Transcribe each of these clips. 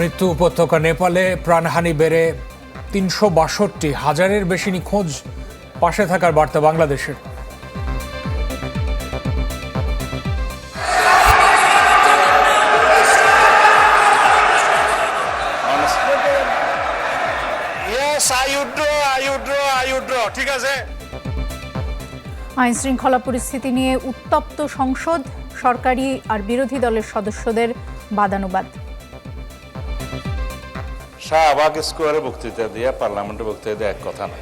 মৃত্যু উপত্যকা নেপালে প্রাণহানি বেড়ে ৩৬২, হাজারের বেশি নিখোঁজ, পাশে থাকার বার্তা বাংলাদেশের। ঠিক আছে। আইন শৃঙ্খলা পরিস্থিতি নিয়ে উত্তপ্ত সংসদ, সরকারি আর বিরোধী দলের সদস্যদের বাদানুবাদ। শাহবাগ স্কোয়ারে বক্তৃতা দিয়ে পার্লামেন্টে বক্তৃতা দিয়ে এক কথা না।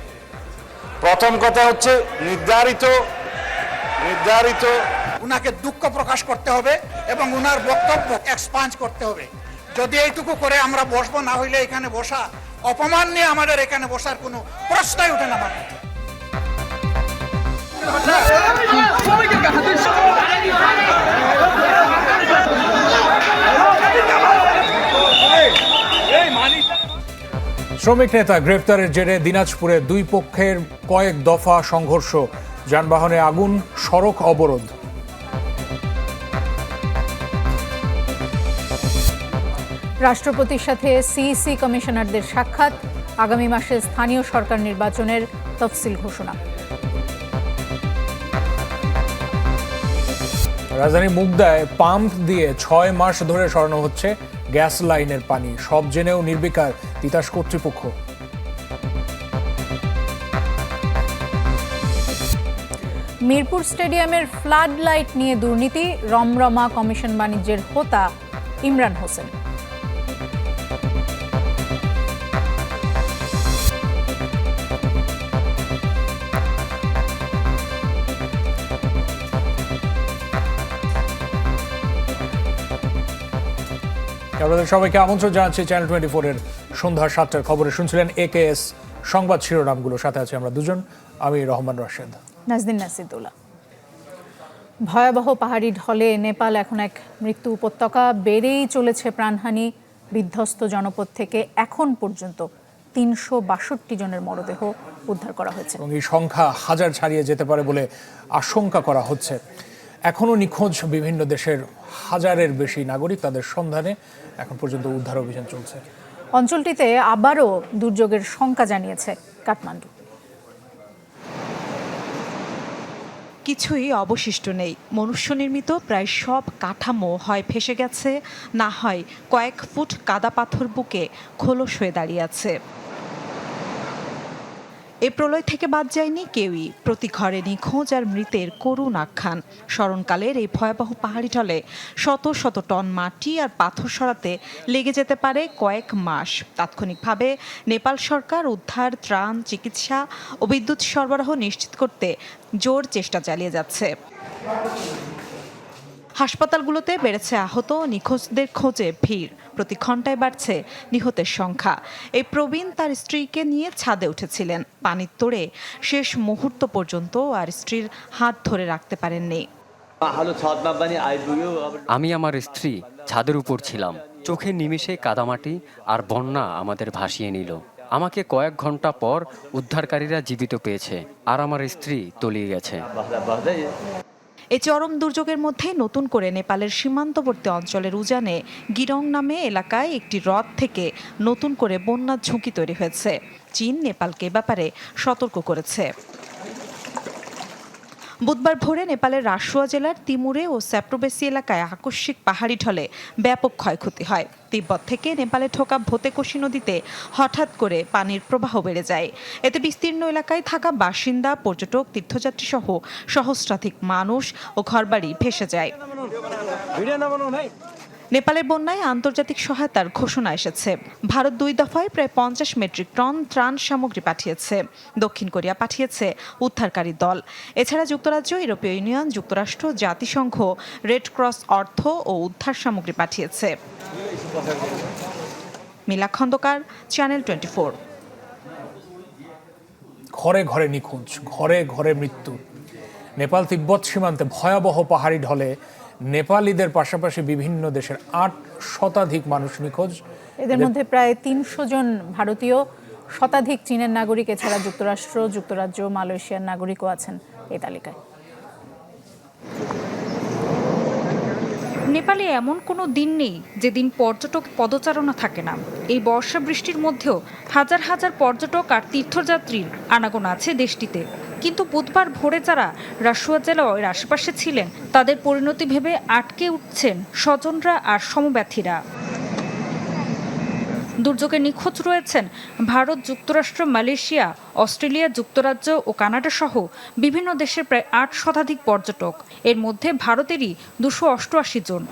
প্রথম কথা হচ্ছে নির্ধারিত উনাকে দুঃখ প্রকাশ করতে হবে এবং উনার বক্তব্য এক্সপান্ড করতে হবে। যদি এইটুকু করে আমরা বসবো, না হইলে এখানে বসা অপমান নিয়ে আমাদের এখানে বসার কোনো প্রশ্নই উঠে না। শ্রমিক নেতা গ্রেপ্তারের জেরে দিনাজপুরে দুই পক্ষের কয়েক দফা সংঘর্ষ, যানবাহনে আগুন, সড়ক অবরোধ। রাষ্ট্রপতির সাথে সিইসি কমিশনারদের সাক্ষাৎ, আগামী মাসে স্থানীয় সরকার নির্বাচনের তফসিল ঘোষণা। রাজধানীর মুগদায় পাম্প দিয়ে ৬ মাস ধরে সরানো হচ্ছে গ্যাস লাইনের পানি, সব জেনেও নির্বিকার তিতাস কর্তৃপক্ষ। মিরপুর স্টেডিয়ামের ফ্লাড লাইট নিয়ে দুর্নীতি, রমরমা কমিশন বাণিজ্যের হোতা ইমরান হোসেন। আপনাদের সবাইকে আমন্ত্রণ জানাচ্ছি চ্যানেল 24 এর সন্ধ্যা 7টার খবরে। শুনছিলেন AKS সংবাদ শিরোনামগুলো, সাথে আছি আমরা দুজন, আমি রহমান রাশেদ, নাজদিন নাসিদুল্লাহ। ভয়াবহ পাহাড়ি ঢলে নেপাল এখন এক মৃত্যু উপত্যকা, বেড়েই চলেছে প্রাণহানি। বিধ্বস্ত জনপদ থেকে এখন পর্যন্ত ৩৬২ জনের মরদেহ উদ্ধার করা হয়েছে এবং এই সংখ্যা হাজার ছাড়িয়ে যেতে পারে বলে আশঙ্কা করা হচ্ছে। এখনও নিখোঁজ বিভিন্ন দেশের হাজারের বেশি নাগরিক, তাদের সন্ধানে এখন পর্যন্ত উদ্ধার অভিযান চলছে। অঞ্চলটিতে আবারও দুর্যোগের শঙ্কা জানিয়েছে কাঠমান্ডু। কিছুই অবশিষ্ট নেই। মনুষ্য নির্মিত প্রায় সব কাঠামো হয় ভেসে গেছে, না হয় কয়েক ফুট কাদা পাথর বুকে খোলস হয়ে দাঁড়িয়ে আছে। এ প্রলয় থেকে বাদ যায়নি কেউই। প্রতি ঘরে নিখোঁজ আর মৃতের করুণ আখ্যান। স্মরণকালের এই ভয়াবহ পাহাড়ি ঢলে শত শত টন মাটি আর পাথর সরাতে লেগে যেতে পারে কয়েক মাস। তাৎক্ষণিকভাবে নেপাল সরকার উদ্ধার, ত্রাণ, চিকিৎসা ও বিদ্যুৎ সরবরাহ নিশ্চিত করতে জোর চেষ্টা চালিয়ে যাচ্ছে। হাসপাতালগুলোতে বেড়েছে আহত, নিখোঁজদের খোঁজে ভিড়। প্রতি ঘন্টায় বাড়ছে নিহতের সংখ্যা। এই প্রবীণ তার স্ত্রীকে নিয়ে ছাদে উঠেছিলেন। পানির তোড়ে শেষ মুহূর্ত পর্যন্ত আর স্ত্রীর হাত ধরে রাখতে পারেননি। আমি আমার স্ত্রী ছাদের উপর ছিলাম। চোখের নিমেষে কাদামাটি আর বন্যা আমাদের ভাসিয়ে নিল। আমাকে কয়েক ঘন্টা পর উদ্ধারকারীরা জীবিত পেয়েছে, আর আমার স্ত্রী তলিয়ে গেছে। এই চরম দুর্যোগের মধ্যে নতুন করে নেপালের সীমান্তবর্তী অঞ্চলের উজানে গিরং নামে এলাকায় একটি হ্রদ থেকে নতুন করে বন্যার ঝুঁকি তৈরি হয়েছে। চীন নেপালকে ব্যাপারে সতর্ক করেছে। বুধবার ভোরে নেপালের রাসুয়া জেলার তিমুরে ও স্যাপ্রোবেসি এলাকায় আকস্মিক পাহাড়ি ঢলে ব্যাপক ক্ষয়ক্ষতি হয়। তিব্বত থেকে নেপালে ঢোকা ভোতেকোশি নদীতে হঠাৎ করে পানির প্রবাহ বেড়ে যায়। এতে বিস্তীর্ণ এলাকায় থাকা বাসিন্দা, পর্যটক, তীর্থযাত্রী সহ সহস্রাধিক মানুষ ও ঘরবাড়ি ভেসে যায়। নেপালের বন্যায় আন্তর্জাতিক সহায়তার ঘোষণা এসেছে। ভারত 2 দফায় প্রায় 50 মেট্রিক টন ত্রাণ সামগ্রী পাঠিয়েছে। দক্ষিণ কোরিয়া পাঠিয়েছে উদ্ধারকারী দল। এছাড়া যুক্তরাজ্য, ইউরোপীয় ইউনিয়ন, যুক্তরাষ্ট্র, জাতিসংঘ রেড ক্রস অর্থ ও উদ্ধার সামগ্রী পাঠিয়েছে। মিলা খন্দকার, চ্যানেল 24। ঘরে ঘরে নিখোঁজ, ঘরে ঘরে মৃত্যু। নেপাল তিব্বত সীমান্তে ভয়াবহ পাহাড়ি ঢলে নেপালিদের পাশাপাশি বিভিন্ন দেশের 8 শতাধিক মানুষ নিখোঁজ। এদের মধ্যে প্রায় 300 জন ভারতীয়, শতাধিক চীনের নাগরিক, এছাড়া যুক্তরাষ্ট্র, যুক্তরাজ্য, মালয়েশিয়ার নাগরিকও আছেন এই তালিকায়। নেপালে এমন কোনো দিন নেই যেদিন পর্যটক পদচারণা থাকে না। এই বর্ষা বৃষ্টির মধ্যেও হাজার হাজার পর্যটক আর তীর্থযাত্রীর আনাগোনা আছে দেশটিতে। কিন্তু বুধবার ভোরে যারা রাসুয়া জেলা ও এর আশেপাশে ছিলেন তাদের পরিণতি ভেবে আটকে উঠছেন স্বজনরা আর সমব্যথীরা। দুর্যোগে নিখোঁজ রয়েছেন ভারত, যুক্তরাষ্ট্র, মালয়েশিয়া, অস্ট্রেলিয়া, যুক্তরাজ্য ও কানাডা সহ বিভিন্ন দেশের প্রায় ৮ শতাধিক পর্যটক। এর মধ্যে ভারতেরই ২৮৮ জন।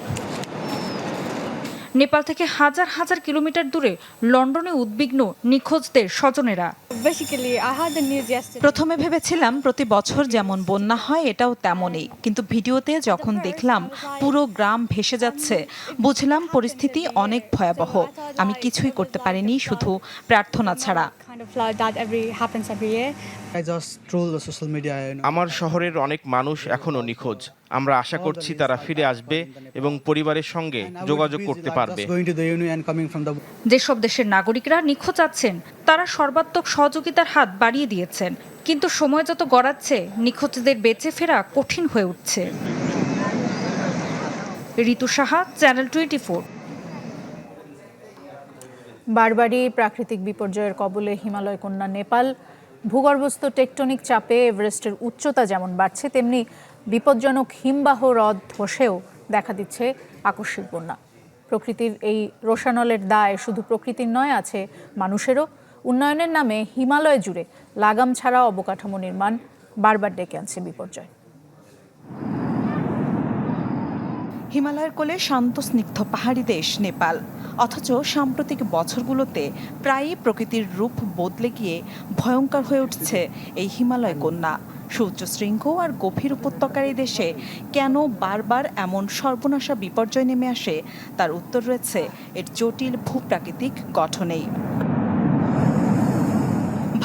নেপাল থেকে হাজার হাজার কিলোমিটার দূরে লন্ডনে উদ্বিগ্ন নিখোঁজদের স্বজনেরা। প্রথমে ভেবেছিলাম প্রতি বছর যেমন বন্যা হয় এটাও তেমনই, কিন্তু ভিডিওতে যখন দেখলাম পুরো গ্রাম ভেসে যাচ্ছে বুঝলাম পরিস্থিতি অনেক ভয়াবহ। আমি কিছুই করতে পারিনি, শুধু প্রার্থনা ছাড়া। আমার শহরের অনেক মানুষ এখনো নিখোঁজ। আমরা আশা করছি তারা ফিরে আসবে এবং পরিবারের সঙ্গে যোগাযোগ করতে পারবে। যেসব দেশের নাগরিকরা নিখোঁজ আছেন তারা সর্বাত্মক সহযোগিতার হাত বাড়িয়ে দিয়েছেন, কিন্তু সময় যত গড়াচ্ছে নিখোঁজদের বেঁচে ফেরা কঠিন হয়ে উঠছে। ঋতু সাহা, চ্যানেল 24। বারবারই প্রাকৃতিক বিপর্যয়ের কবলে হিমালয় কন্যা নেপাল। ভূগর্ভস্থ টেকটনিক চাপে এভারেস্টের উচ্চতা যেমন বাড়ছে, তেমনি বিপজ্জনক হিমবাহ হ্রদ ধসেও দেখা দিচ্ছে আকস্মিক বন্যা। প্রকৃতির এই রোষানলের দায় শুধু প্রকৃতির নয়, আছে মানুষেরও। উন্নয়নের নামে হিমালয় জুড়ে লাগাম ছাড়া অবকাঠামো নির্মাণ বারবার ডেকে আনছে বিপর্যয়। হিমালয়ের কোলে শান্ত স্নিগ্ধ পাহাড়ি দেশ নেপাল, অথচ সাম্প্রতিক বছরগুলোতে প্রায়ই প্রকৃতির রূপ বদলে গিয়ে ভয়ঙ্কর হয়ে উঠছে এই হিমালয় কন্যা। সুউচ্চ শৃঙ্গ আর গভীর উপত্যকার এই দেশে কেন বারবার এমন সর্বনাশা বিপর্যয় নেমে আসে, তার উত্তর রয়েছে এর জটিল ভূপ্রাকৃতিক গঠনেই।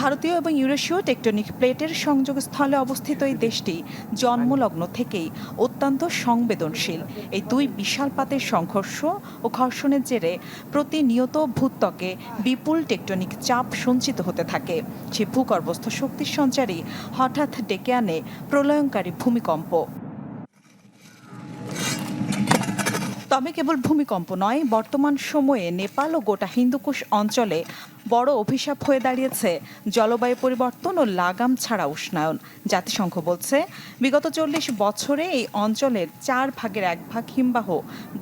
ভারতীয় এবং ইউরেশীয় টেকটনিক প্লেটের সংযোগস্থলে অবস্থিত এই দেশটি জন্মলগ্ন থেকেই অত্যন্ত সংবেদনশীল। এই দুই বিশাল পাতের সংঘর্ষ ও ঘর্ষণের জেরে প্রতিনিয়ত ভূত্বকে বিপুল টেকটনিক চাপ সঞ্চিত হতে থাকে। সে ভূগর্ভস্থ শক্তির সঞ্চারই হঠাৎ ডেকে আনে প্রলয়ঙ্কারী ভূমিকম্প। তবে কেবল ভূমিকম্প নয়, বর্তমান সময়ে নেপাল ও গোটা হিন্দুকুশ অঞ্চলে বড় অভিশাপ হয়ে দাঁড়িয়েছে জলবায়ু পরিবর্তন ও লাগাম ছাড়া উষ্ণায়ন। জাতিসংঘ বলছে বিগত ৪০ বছরে এই অঞ্চলের 1/4 ভাগ হিমবাহ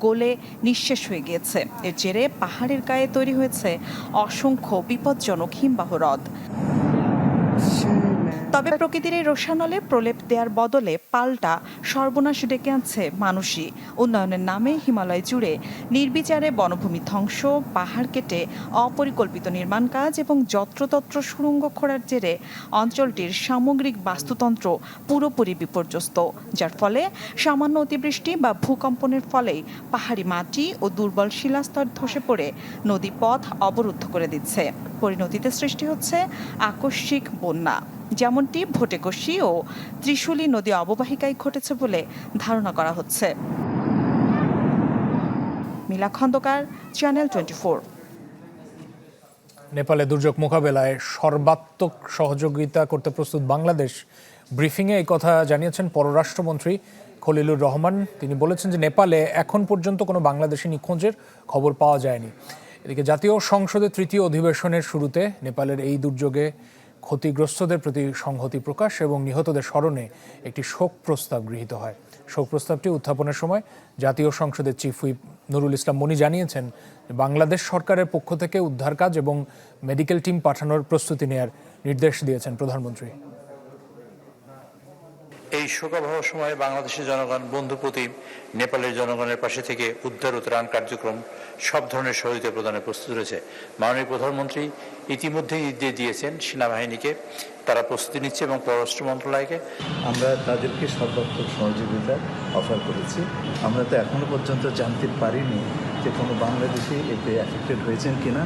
গলে নিঃশেষ হয়ে গিয়েছে। এর জেরে পাহাড়ের গায়ে তৈরি হয়েছে অসংখ্য বিপজ্জনক হিমবাহ হ্রদ। তবে প্রকৃতির এই রোষানলে প্রলেপ দেওয়ার বদলে পাল্টা সর্বনাশ ডেকে আনছে মানুষই। উন্নয়নের নামে হিমালয় জুড়ে নির্বিচারে বনভূমি ধ্বংস, পাহাড় কেটে অপরিকল্পিত নির্মাণ কাজ এবং যত্রতত্র সুড়ঙ্গ খোঁড়ার জেরে অঞ্চলটির সামগ্রিক বাস্তুতন্ত্র পুরোপুরি বিপর্যস্ত, যার ফলে সামান্য অতিবৃষ্টি বা ভূকম্পনের ফলেই পাহাড়ি মাটি ও দুর্বল শিলাস্তর ধসে পড়ে নদীপথ অবরুদ্ধ করে দিচ্ছে। পরিণতিতে সৃষ্টি হচ্ছে আকস্মিক বন্যা, যেমনটি ভোটেকশি ও ত্রিশূলী নদী অববাহিকায় ঘটেছে বলে ধারণা করা হচ্ছে। মিলা খন্দকার, চ্যানেল 24। নেপালে দুর্যোগ মোকাবেলায় সর্বাত্মক সহযোগিতা করতে প্রস্তুত বাংলাদেশ। ব্রিফিংয়ে এই কথা জানিয়েছেন পররাষ্ট্রমন্ত্রী খলিলুর রহমান। তিনি বলেছেন যে নেপালে এখন পর্যন্ত কোনো বাংলাদেশি নিখোঁজের খবর পাওয়া যায়নি। এদিকে জাতীয় সংসদের ৩য় অধিবেশনের শুরুতে নেপালের এই দুর্যোগে ক্ষতিগ্রস্তদের প্রতি সংহতি প্রকাশ এবং নিহতদের স্মরণে একটি শোক প্রস্তাব গৃহীত হয়। শোক প্রস্তাবটি উত্থাপনের সময় জাতীয় সংসদের চিফ হুইপ নুরুল ইসলাম মনি জানিয়েছেন যে বাংলাদেশ সরকারের পক্ষ থেকে উদ্ধার কাজ এবং মেডিকেল টিম পাঠানোর প্রস্তুতি নেয়ার নির্দেশ দিয়েছেন প্রধানমন্ত্রী। এই শোকাবহ সময়ে বাংলাদেশের জনগণ বন্ধুপ্রতিম নেপালের জনগণের পাশে থেকে উদ্ধার ও ত্রাণ কার্যক্রম সব ধরনের সহযোগিতা প্রদানে প্রস্তুত রয়েছে। মাননীয় প্রধানমন্ত্রী ইতিমধ্যেই নির্দেশ দিয়েছেন সেনাবাহিনীকে, তারা প্রস্তুতি নিচ্ছে এবং পররাষ্ট্র মন্ত্রণালয়কে। আমরা তাদেরকে সর্বাত্মক সহযোগিতা অফার করেছি। আমরা তো এখনো পর্যন্ত জানতে পারিনি যে কোনো বাংলাদেশি এতে অ্যাফেক্টেড হয়েছেন কিনা।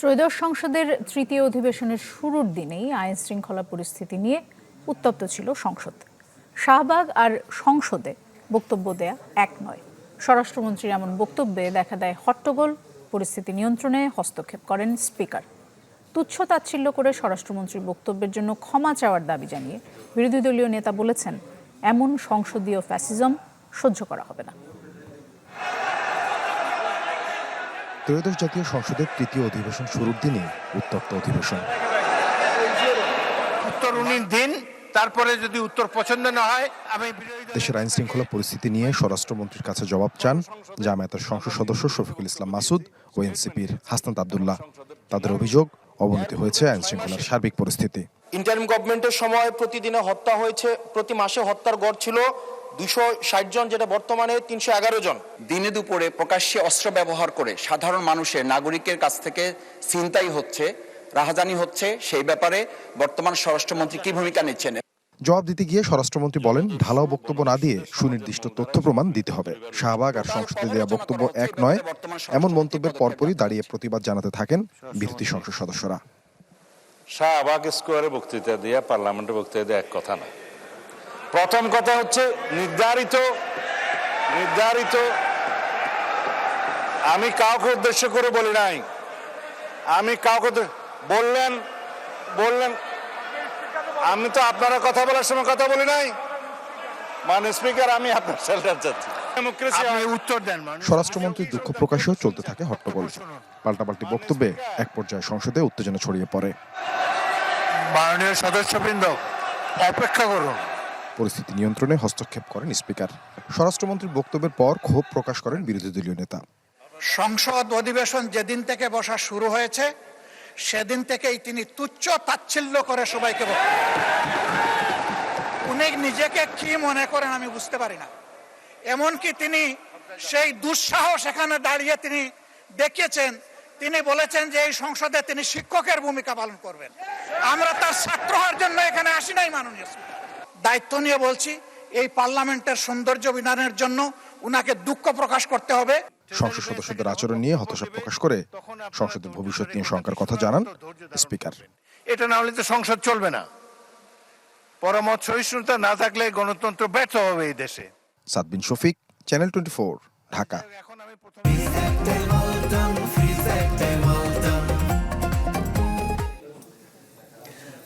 ত্রয়োদশ সংসদের ৩য় অধিবেশনের শুরুর দিনেই আইন শৃঙ্খলা পরিস্থিতি নিয়ে উত্তপ্ত ছিল সংসদ। শাহবাগ আর সংসদে বক্তব্য দেয়া এক নয়। স্বরাষ্ট্রমন্ত্রীর এমন বক্তব্যে দেখা দেয় হট্টগোল। পরিস্থিতি নিয়ন্ত্রণে হস্তক্ষেপ করেন স্পিকার। তুচ্ছ তাচ্ছিল্য করে স্বরাষ্ট্রমন্ত্রীর বক্তব্যের জন্য ক্ষমা চাওয়ার দাবি জানিয়ে বিরোধী দলীয় নেতা বলেছেন, এমন সংসদীয় ফ্যাসিজম সহ্য করা হবে না। ত্রয়োদশ জাতীয় সংসদের তৃতীয় অধিবেশন শুরুর দিনই উত্তপ্ত অধিবেশন। উত্তর 19 দিন, তারপরে যদি উত্তর পছন্দ না হয় আমি দেশের আইন শৃঙ্খলা পরিস্থিতি নিয়ে স্বরাষ্ট্রমন্ত্রীর কাছে জবাব চান জামায়াতের সংসদ সদস্য শফিকুল ইসলাম মাসুদ ও এনসিপির হাসনাত আব্দুল্লাহ। তাদের অভিযোগ, অবনতি হয়েছে আইন শৃঙ্খলার সার্বিক পরিস্থিতি। ইন্টারিম গভর্নমেন্টের সময় প্রতিদিনে হত্যা হয়েছে, প্রতি মাসে হত্যার গড় ছিল 260 জন, যেটা বর্তমানে 311 জন। দিনে দুপুরে প্রকাশ্যে অস্ত্র ব্যবহার করে সাধারণ মানুষের, নাগরিকের কাছ থেকে ছিনতাই হচ্ছে, রাহাজানি হচ্ছে, সেই ব্যাপারে বর্তমান স্বরাষ্ট্রমন্ত্রী কি ভূমিকা নিচ্ছেন? জবাব দিতে গিয়ে স্বরাষ্ট্রমন্ত্রী বলেন, ঢালাও বক্তব্য না দিয়ে সুনির্দিষ্ট তথ্য প্রমাণ দিতে হবে। শাহবাগ আর সংসদে দেওয়া বক্তব্য এক নয়, এমন মন্তব্যের পরপরই দাঁড়িয়ে প্রতিবাদ জানাতে থাকেন বিরোধী সংসদ সদস্যরা। শাহবাগ স্কোয়ারে বক্তৃতা দিয়ে পার্লামেন্টে বক্তৃতা দিয়ে এক কথা না। প্রথম কথা হচ্ছে নির্ধারিত আমি কাউকে উদ্দেশ্য করে বলি নাই, আমি কাউকে বললেন আমি তো আপনারা কথা বলার সময় কথা বলি নাই। মানে স্পিকার, আমি আপনার শেল্টার চাচ্ছি, উত্তর দেন। স্বরাষ্ট্রমন্ত্রীর দুঃখ প্রকাশেও চলতে থাকে হট্টগোল। পাল্টাপাল্টি বক্তব্যে এক পর্যায়ে সংসদে উত্তেজনা ছড়িয়ে পড়ে। মাননীয় সদস্যবৃন্দ, অপেক্ষা করুন। পরিস্থিতি নিয়ন্ত্রণে হস্তক্ষেপ করেন স্পিকার। স্বরাষ্ট্রমন্ত্রীর বক্তব্যের পর ক্ষোভ প্রকাশ করেন বিরোধী দলীয় নেতা। সংসদ অধিবেশন যেদিন থেকে বসা শুরু হয়েছে সেদিন থেকেই তিনি তুচ্ছ তাচ্ছিল্য করে সবাইকে উনি নিজেকে কি মনে করেন আমি বুঝতে পারি না। এমনকি তিনি সেই দুঃসাহস এখানে দাঁড়িয়ে তিনি দেখিয়েছেন, তিনি বলেছেন যে এই সংসদে তিনি শিক্ষকের ভূমিকা পালন করবেন। আমরা তার ছাত্র হওয়ার জন্য এখানে আসি নাই। মাননীয় দায়িত্ব নিয়ে বলছি, এই পার্লামেন্টের সৌন্দর্য বিধানের জন্য উনাকে দুঃখ প্রকাশ করতে হবে। সংসদ সদস্যদের আচরণ নিয়ে হতাশা প্রকাশ করে সংসদের ভবিষ্যৎ নিয়ে শঙ্কার কথা জানান স্পিকার। এটা না হলে তো সংসদ চলবে না। পরমত সহিষ্ণুতা না থাকলে গণতন্ত্র ব্যর্থ হবে এই দেশে। সাদবিন শফিক, চ্যানেল 24, ঢাকা।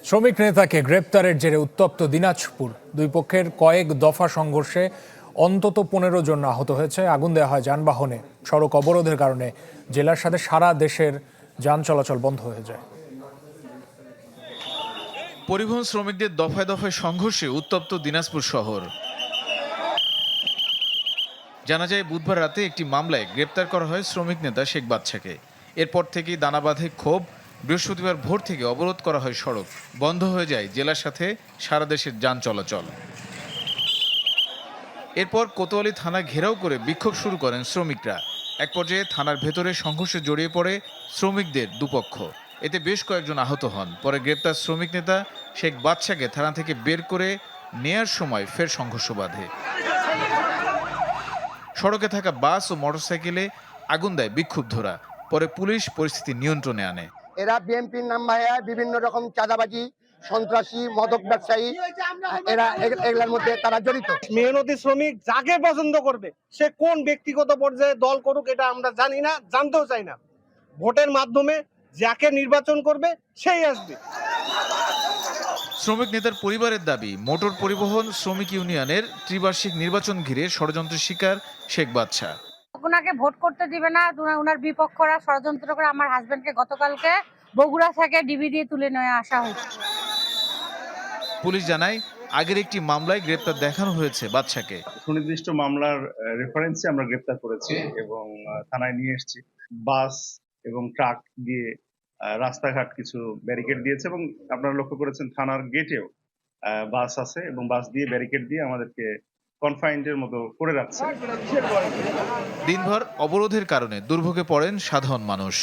শ্রমিক নেতাকে গ্রেপ্তারের জেরে উত্তপ্ত দিনাজপুর। দুই পক্ষের কয়েক দফা সংঘর্ষে অন্তত 15 জন আহত হয়েছে। আগুন দেওয়া হয় যানবাহনে। সড়ক অবরোধের কারণে জেলার সাথে সারা দেশের যান চলাচল বন্ধ হয়ে যায়। পরিবহন শ্রমিকদের দফায় দফায় সংঘর্ষে উত্তপ্ত দিনাজপুর শহর। জানা যায়, বুধবার রাতে একটি মামলায় গ্রেপ্তার করা হয় শ্রমিক নেতা শেখ বাদশাকে। এরপর থেকেই দানা বাঁধে ক্ষোভ। বৃহস্পতিবার ভোর থেকে অবরোধ করা হয় সড়ক, বন্ধ হয়ে যায় জেলার সাথে সারা দেশের যান চলাচল। এরপর কোতোয়ালি থানা ঘেরাও করে বিক্ষোভ শুরু করেন শ্রমিকরা। এক পর্যায়ে থানার ভেতরে সংঘর্ষে জড়িয়ে পড়ে শ্রমিকদের দুপক্ষ। এতে বেশ কয়েকজন আহত হন। পরে গ্রেপ্তার শ্রমিক নেতা শেখ বাদশাকে থানা থেকে বের করে নেয়ার সময় ফের সংঘর্ষ বাধে। সড়কে থাকা বাস ও মোটরসাইকেলে আগুন দেয় বিক্ষুব্ধরা। পরে পুলিশ পরিস্থিতি নিয়ন্ত্রণে আনে। এরা বিএনপির নাম ভাইয়া বিভিন্ন রকম চাঁদাবাজি, সন্ত্রাসী, মাদক ব্যবসায়ী, এরা এগুলোর মধ্যে তারা জড়িত। মেহনতি শ্রমিক যাকে পছন্দ করবে, সে কোন ব্যক্তিগত পর্যায়ে দল করুক এটা আমরা জানি না, জানতেও চাই না। ভোটের মাধ্যমে যাকে নির্বাচন করবে সেই আসবে। শ্রমিক নেতার পরিবারের দাবি, মোটর পরিবহন শ্রমিক ইউনিয়নের ত্রিবার্ষিক নির্বাচন ঘিরে ষড়যন্ত্রের শিকার শেখ বাদশা। ওনাকে ভোট করতে দিবে না, ওনার বিপক্ষরা ষড়যন্ত্র করে আমার হাজবেন্ডকে গতকালকে বগুড়া থেকে ডিবি দিয়ে তুলে নিয়ে আসা হয়েছে। পুলিশ জানায়, আগের একটি মামলায় গ্রেপ্তার দেখানো হয়েছে বাদশাকে। সুনির্দিষ্ট মামলার রেফারেন্সে আমরা গ্রেপ্তার করেছি এবং থানায় নিয়ে এসেছি। বাস এবং ট্রাক দিয়ে রাস্তাঘাট কিছু ব্যারিকেড দিয়েছে এবং আপনারা লক্ষ্য করেছেন থানার গেটেও বাস আছে এবং বাস দিয়ে ব্যারিকেড দিয়ে আমাদেরকে কনফাইন্ডের মতো করে রাখছে। দিনভর অবরোধের কারণে দুর্ভোগে পড়েন সাধারণ মানুষ।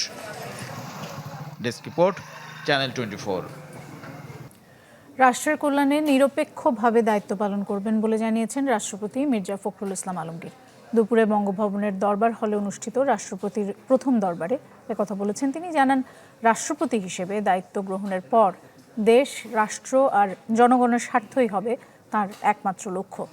Desk report, channel 24। রাষ্ট্রের কল্যাণে নিরপেক্ষভাবে দায়িত্ব পালন করবেন বলে জানিয়েছেন রাষ্ট্রপতি মির্জা ফখরুল ইসলাম আলমগীর। দুপুরে বঙ্গভবনের দরবার হলে অনুষ্ঠিত রাষ্ট্রপতির প্রথম দরবারে একথা বলেছেন তিনি। জানান, রাষ্ট্রপতি হিসেবে দায়িত্ব গ্রহণের পর দেশ, রাষ্ট্র আর জনগণের স্বার্থই হবে তার একমাত্র লক্ষ্য।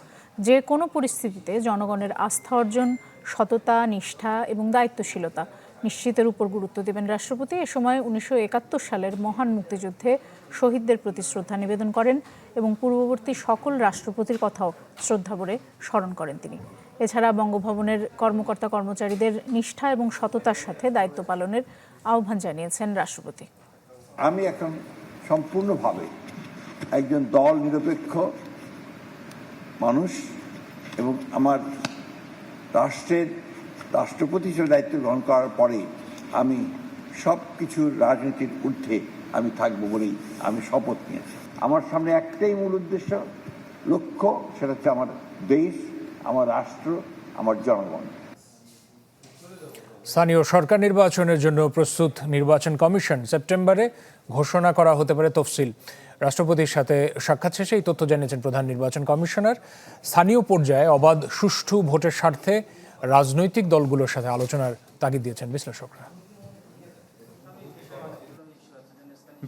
যে কোনো পরিস্থিতিতে জনগণের আস্থা অর্জন, সততা, নিষ্ঠা এবং দায়িত্বশীলতা নিশ্চিতের উপর গুরুত্ব দেবেন রাষ্ট্রপতি। এ সময় 1971 সালের মহান মুক্তিযুদ্ধে শহীদদের প্রতি শ্রদ্ধা নিবেদন করেন এবং পূর্ববর্তী সকল রাষ্ট্রপতির কথাও শ্রদ্ধাভরে স্মরণ করেন তিনি। এছাড়া বঙ্গভবনের কর্মকর্তা কর্মচারীদের নিষ্ঠা এবং সততার সাথে দায়িত্ব পালনের আহ্বান জানিয়েছেন রাষ্ট্রপতি। আমি এখন সম্পূর্ণভাবে একজন দল নিরপেক্ষ মানুষ এবং আমার রাষ্ট্রের রাষ্ট্রপতি হিসেবে দায়িত্ব গ্রহণ করার পরে আমি সব কিছুর রাজনীতির ঊর্ধ্বে আমি থাকবো বলেই আমি শপথ নিয়েছি। আমার সামনে একটাই মূল উদ্দেশ্য, লক্ষ্য, সেটা হচ্ছে আমার দেশ, আমার রাষ্ট্র, আমার জনগণ। স্থানীয় সরকার নির্বাচনের জন্য প্রস্তুত নির্বাচন কমিশন। সেপ্টেম্বরে ঘোষণা করা হতে পারে তফসিল। রাষ্ট্রপতির সাথে সাক্ষাৎ শেষে এই তথ্য জানিয়েছেন প্রধান নির্বাচন কমিশনার। স্থানীয় পর্যায়ে অবাধ সুষ্ঠু ভোটের স্বার্থে রাজনৈতিক দলগুলোর সাথে আলোচনার তাগিদ দিয়েছেন বিশ্লেষকরা।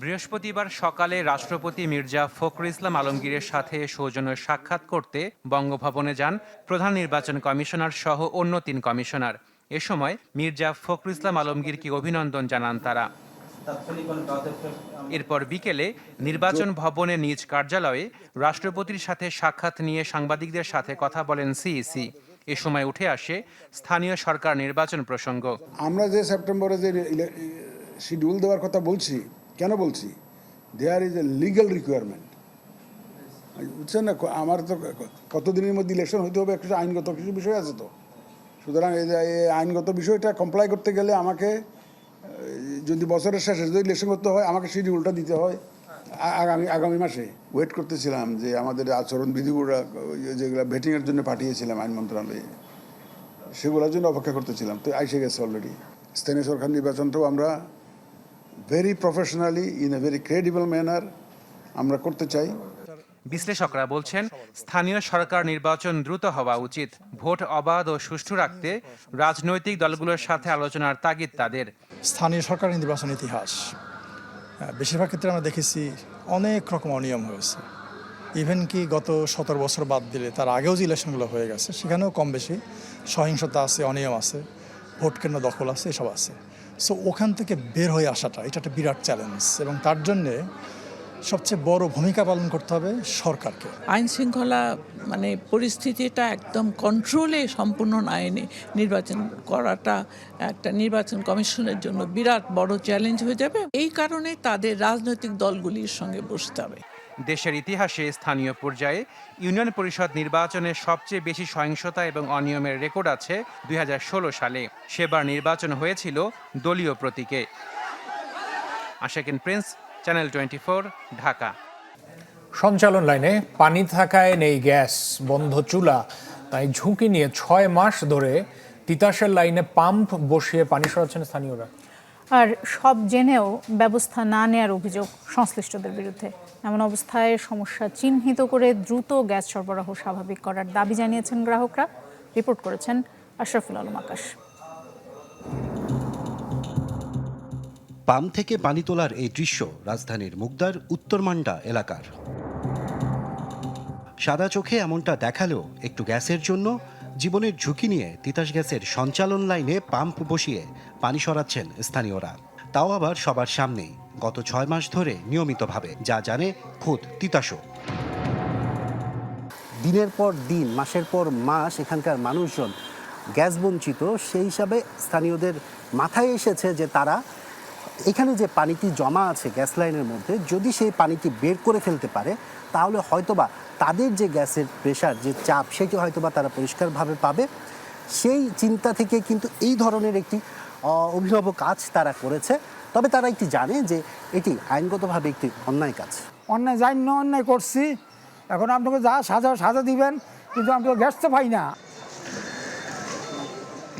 বৃহস্পতিবার সকালে রাষ্ট্রপতি মির্জা ফখরুল ইসলাম আলমগীরের সাথে সৌজন্য সাক্ষাৎ করতে বঙ্গভবনে যান প্রধান নির্বাচন কমিশনার সহ অন্য 3 কমিশনার। এ সময় মির্জা ফখরুল ইসলাম আলমগীরকে অভিনন্দন জানান তারা। এরপর বিকেলে নির্বাচন ভবনে নিজ কার্যালয়ে রাষ্ট্রপতির সাথে সাক্ষাৎ নিয়ে সাংবাদিকদের সাথে কথা বলেন সিইসি। এ সময় উঠে আসে স্থানীয় সরকার নির্বাচন প্রসঙ্গ। আমরা যে সেপ্টেম্বরে যে শিডিউল দেওয়ার কথা বলছি, কেন বলছি? There is a legal requirement, বুঝছেন না? আমার তো কতদিনের মধ্যে ইলেকশন হইতে হবে, একটা আইনগত কিছু বিষয় আছে তো। সুতরাং এই আইনগত বিষয়টা কমপ্লাই করতে গেলে আমাকে যদি বছরের শেষে যদি ইলেকশন করতে হয়, আমাকে শিডিউলটা দিতে হয় আগামী মাসে। ওয়েট করতেছিলাম যে আমাদের আচরণবিধিগুলো যেগুলো ভেটিংয়ের জন্য পাঠিয়েছিলাম আইন মন্ত্রণালয়ে, সেগুলোর জন্য অপেক্ষা করতেছিলাম, তো আইসে গেছে অলরেডি। স্থানীয় সরকার নির্বাচনটাও আমরা very professionally in a very credible manner আমরা করতে চাই। বিশ্লেষকরা বলছেন, স্থানীয় সরকার নির্বাচন দ্রুত হওয়া উচিত। ভোট অবাধ ও সুষ্ঠু রাখতে রাজনৈতিক দলগুলোর সাথে আলোচনার তাগিদ তাদের। স্থানীয় সরকার নির্বাচন ইতিহাস, বেশিরভাগ ক্ষেত্রে আমরা দেখেছি অনেক রকম অনিয়ম হয়েছে। ইভেন কি গত 17 বছর বাদ দিলে তার আগেও যে ইলেকশনগুলো হয়ে গেছে, সেখানেও কম বেশি সহিংসতা আছে, অনিয়ম আছে, ভোট কেন্দ্র দখল আছে, এসব আছে। সো ওখান থেকে বের হয়ে আসাটা এটা একটা বিরাট চ্যালেঞ্জ, এবং তার জন্যে সবচেয়ে বড় ভূমিকা পালন করতে হবে সরকারকে। আইন শৃঙ্খলা মানে পরিস্থিতিটা একদম কন্ট্রোলে সম্পূর্ণ আইনে নির্বাচন করাটা একটা নির্বাচন কমিশনের জন্য বিরাট বড় চ্যালেঞ্জ হয়ে যাবে। এই কারণে তাদের রাজনৈতিক দলগুলির সঙ্গে বসতে হবে। দেশের ইতিহাসে স্থানীয় পর্যায়ে ইউনিয়ন পরিষদ নির্বাচনে সবচেয়ে বেশি সহিংসতা এবং অনিয়মের রেকর্ড আছে 2016 সালে। সেবার নির্বাচন হয়েছিল দলীয় প্রতীকে। আশাকিন প্রিন্স, চ্যানেল 24, ঢাকা। সঞ্চালন লাইনে পানি থাকায় নেই গ্যাস, বন্ধ চুলা, তাই ঝুঁকি নিয়ে 6 মাস ধরে তিতাসের লাইনে পাম্প বসিয়ে পানি সরাচ্ছেন স্থানীয়রা। আর সব জেনেও ব্যবস্থা না নেয়ার অভিযোগ সংশ্লিষ্টদের বিরুদ্ধে। এমন অবস্থায় সমস্যা চিহ্নিত করে দ্রুত গ্যাস সরবরাহ স্বাভাবিক করার দাবি জানিয়েছেন গ্রাহকরা। রিপোর্ট করেছেন আশরাফুল আলম আকাশ। পাম্প থেকে পানি তোলার এই দৃশ্য রাজধানীর মুগদার উত্তরমান্ডা এলাকার। সাদা চোখে এমনটা দেখালেও একটু গ্যাসের জন্য জীবনের ঝুঁকি নিয়ে তিতাস গ্যাসের সঞ্চালন লাইনে পাম্প বসিয়ে পানি সরাচ্ছেন স্থানীয়রা, তাও আবার সবার সামনেই। গত 6 মাস ধরে নিয়মিতভাবে, যা জানে খোদ তিতাসও। দিনের পর দিন, মাসের পর মাস এখানকার মানুষজন গ্যাস বঞ্চিত। সেই হিসাবে স্থানীয়দের মাথায় এসেছে যে তারা এখানে যে পানিটি জমা আছে গ্যাস লাইনের মধ্যে, যদি সেই পানিটি বের করে ফেলতে পারে, তাহলে হয়তোবা তাদের যে গ্যাসের প্রেশার, যে চাপ, সেটি হয়তোবা তারা পরিষ্কারভাবে পাবে। সেই চিন্তা থেকে কিন্তু এই ধরনের একটি অভিনব কাজ তারা করেছে। তবে তারা একটি জানে যে এটি আইনগতভাবে একটি অন্যায় কাজ। অন্যায় জানি অন্যায় করছি, এখন আপনাকে যা সাজা দিবেন, কিন্তু আমি তো গ্যাস তো পাই না।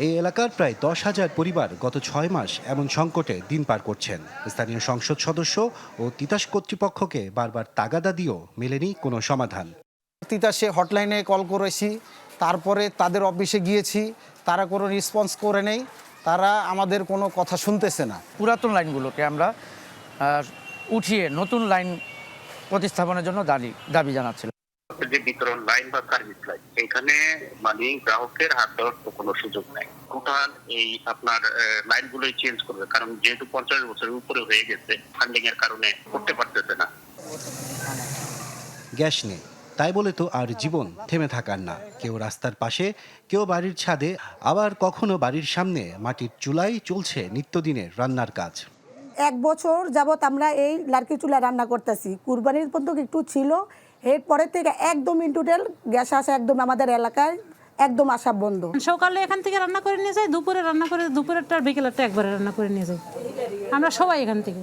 এই এলাকার প্রায় 10,000 পরিবার গত 6 মাস এমন সংকটে দিন পার করছেন। স্থানীয় সংসদ সদস্য ও তিতাস কর্তৃপক্ষকে বারবার তাগাদা দিয়েও মেলেনি কোনো সমাধান। তিতাসে হটলাইনে কল করেছি, তারপরে তাদের অফিসে গিয়েছি, তারা কোনো রেসপন্স করে নেই, তারা আমাদের কোনো কথা শুনতেছে না। পুরাতন লাইনগুলোকে আমরা উঠিয়ে নতুন লাইন প্রতিস্থাপনের জন্য দাবি জানাচ্ছিলাম। যে বিতরণ লাইন বা সার্ভিস লাইন, এখানে মানে গ্রাহকের হাত দেওয়ার কোনো সুযোগ নাই। টোটাল এই আপনার লাইনগুলোই চেঞ্জ করবে, কারণ যেহেতু 50 বছরের উপরে হয়ে গেছে, ফান্ডিং এর কারণে করতে পারতেছে না। গ্যাস নেই, তাই বলে তো আর জীবন থেমে থাকার না। কেউ রাস্তার পাশে, কেউ বাড়ির ছাদে, আবার কখনো বাড়ির সামনে মাটির চুলায় চলছে নিত্যদিনের রান্নার কাজ। 1 বছর যাবত আমরা এই লার্কি চুলা রান্না করতেছি। কুরবানির পর্যন্ত একটু ছিল, এরপরে থেকে একদম ইনটোটাল গ্যাস আসা একদম আমাদের এলাকায় একদম আসা বন্ধ। সকালে এখান থেকে রান্না করে নিয়ে যাই, দুপুরে রান্না করে, দুপুরেরটা আর বিকেলেরটা একবারে রান্না করে নিয়ে যাই আমরা সবাই এখান থেকে।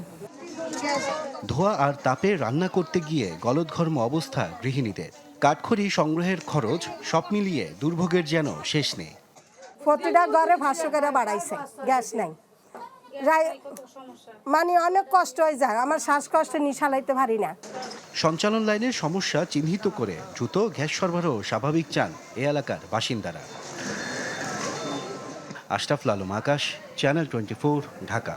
ধোঁয়া আর তাপে রান্না করতে গিয়ে গলদঘর্ম অবস্থা গৃহিণীদের। কাঠখড়ি সংগ্রহের খরচ সব মিলিয়ে দুর্ভোগের যেন শেষ নেই। প্রতিটা ঘরে 500 করে বাড়াইছে, গ্যাস নাই, মানে অনেক কষ্ট হয়ে যায়। আমার শ্বাসকষ্ট নিশালাইতে পারি না। সঞ্চালন লাইনের সমস্যা চিহ্নিত করে দ্রুত গ্যাস সরবরাহ স্বাভাবিক চান এ এলাকার বাসিন্দারা। আশরাফুল আলম আকাশ, চ্যানেল 24, ঢাকা।